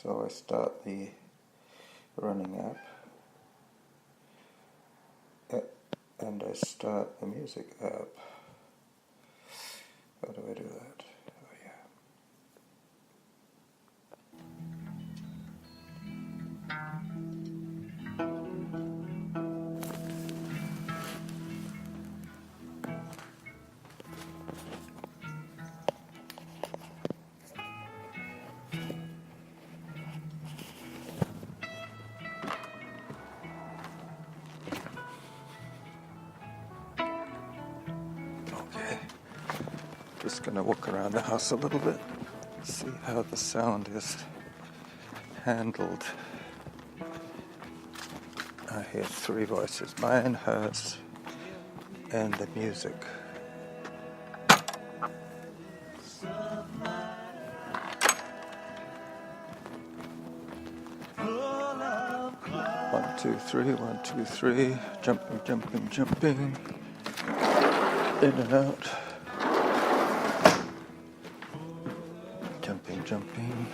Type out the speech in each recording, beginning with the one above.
So I start the running app and I start the music app. How do I do that? Oh yeah. Okay. Just gonna walk around the house a little bit, see how the sound is handled. I hear three voices, mine, hers, and the music. 1, 2, 3, 1, 2, 3, jumping, jumping, jumping, in and out, jumping, jumping.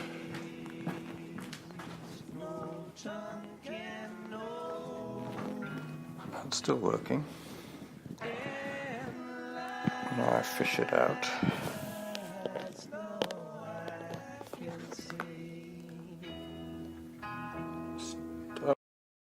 It's still working. Now I fish it out.